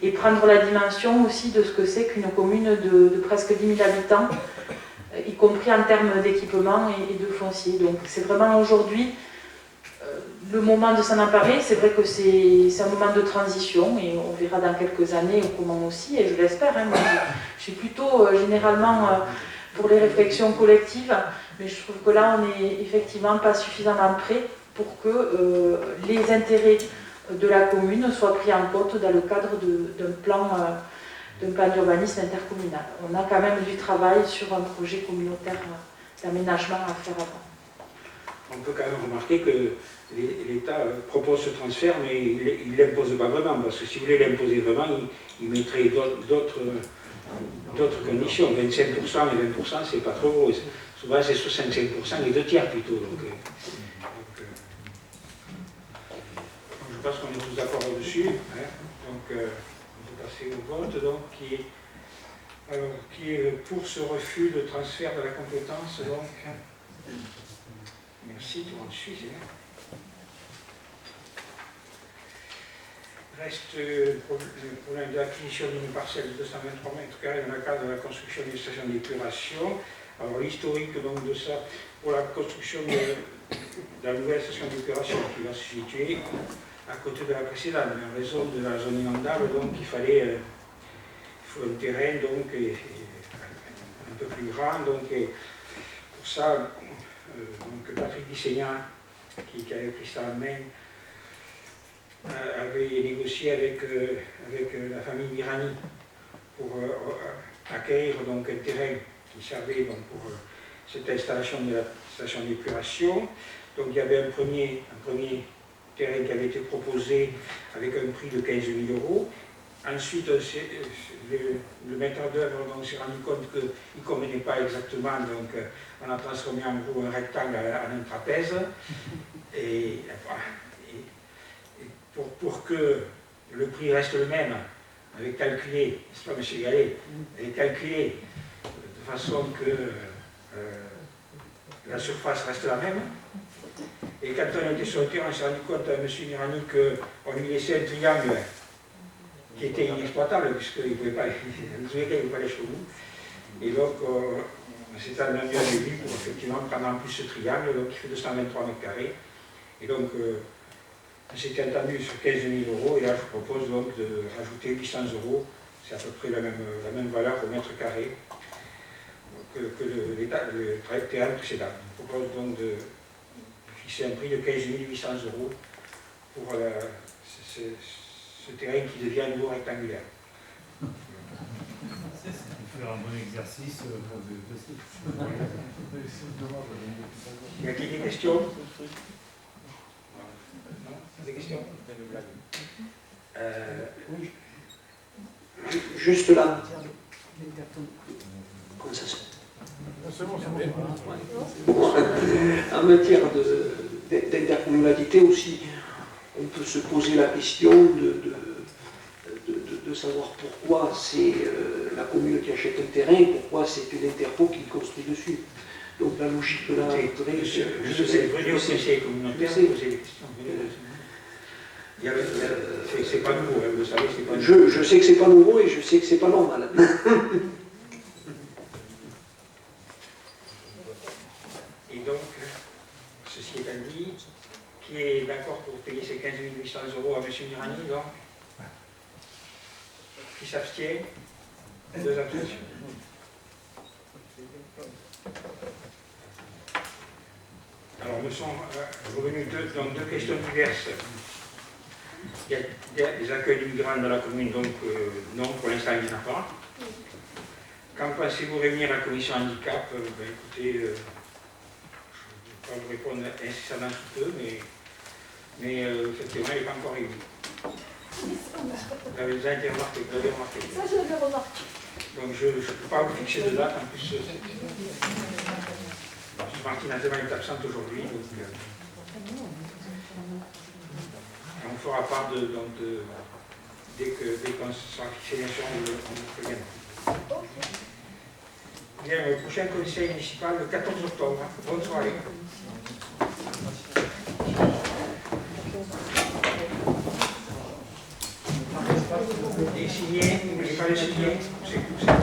et prendre la dimension aussi de ce que c'est qu'une commune de presque 10 000 habitants, y compris en termes d'équipement et de foncier. Donc c'est vraiment aujourd'hui le moment de s'en emparer. C'est vrai que c'est un moment de transition et on verra dans quelques années comment aussi, et je l'espère. Moi, je suis plutôt généralement pour les réflexions collectives, mais je trouve que là on n'est effectivement pas suffisamment prêt pour que les intérêts de la commune soient pris en compte dans le cadre d'un plan d'urbanisme intercommunal. On a quand même du travail sur un projet communautaire d'aménagement à faire avant. On peut quand même remarquer que l'État propose ce transfert, mais il ne l'impose pas vraiment, parce que si vous voulez l'imposer vraiment, il mettrait d'autres conditions. 25% et 20%, c'est pas trop gros. Souvent, c'est 65% et 2 tiers plutôt. Donc, je pense qu'on est tous d'accord là-dessus. Hein. Donc, on peut passer au vote. Donc, qui est pour ce refus de transfert de la compétence donc. Merci, tout le monde suit. Reste le problème de l'acquisition d'une parcelle de 223 mètres carrés dans le cadre de la construction d'une station d'épuration. Alors l'historique donc de ça, pour la construction de la nouvelle station d'épuration qui va se situer à côté de la précédente, mais en raison de la zone inondable, donc il faut un terrain donc un peu plus grand, donc pour ça donc Patrick Disseignant qui avait pris ça en main avait négocié avec la famille Mirani pour acquérir donc un terrain qui servait donc, pour cette installation de la station d'épuration. Donc il y avait un premier terrain qui avait été proposé avec un prix de 15 000 €. Ensuite, le maître d'œuvre s'est rendu compte qu'il ne convenait pas exactement, donc on a transformé en gros un rectangle en un trapèze. Et pour que le prix reste le même, avait calculé, n'est-ce pas, M. Gallet, avait calculé de façon que la surface reste la même. Et quand on était sur le terrain, on s'est rendu compte à M. Mirani qu'on lui laissait un triangle qui était inexploitable, puisqu'il ne pouvait pas aller chez nous. Et donc, on s'est entendu avec lui pour effectivement prendre en plus ce triangle, donc qui fait 223 mètres carrés. Et donc, on s'était entendu sur 15 000 €, et là, je vous propose donc de rajouter 800 €, c'est à peu près la même valeur au mètre carré que le terrain précédent. Je propose donc de fixer un prix de 15 800 € pour ce terrain qui devient à nouveau rectangulaire. Faire un bon exercice pour de Y a-t-il des questions? Non? Des questions? Oui. Juste là. Comment ça se fait? En matière d'intercommunalité aussi, on peut se poser la question de savoir pourquoi c'est la commune qui achète un terrain, pourquoi c'est une interco qui construit dessus. Donc la logique là, je sais, venez au conseil communautaire poser des questions. C'est pas nouveau, vous savez, c'est pas nouveau. Je sais que c'est pas nouveau et je sais que c'est pas normal. Et donc, ceci étant dit, qui est d'accord pour payer ces 15 800 € à M. Mirani, donc? Qui s'abstient? 2 abstentions. Alors, nous sommes revenus dans 2 questions diverses. Il y a des accueils de migrants dans la commune, donc non, pour l'instant, il n'y en a pas. Quand pensez-vous réunir la commission handicap? Écoutez, je ne vais pas vous répondre incessamment sous peu, mais effectivement, elle n'est pas encore réunie. Vous avez déjà été remarqué, vous l'avez remarqué. Ça, je l'avais remarqué. Donc, je ne peux pas vous fixer de date, en plus. Martine Azema est absente aujourd'hui, donc on fera part dès qu'on sera fixé bien sûr, on vous préviendra. Bien, le prochain conseil municipal le 14 octobre. Bonne soirée. Et signer, vous ne voulez pas le signer, c'est tout, c'est de la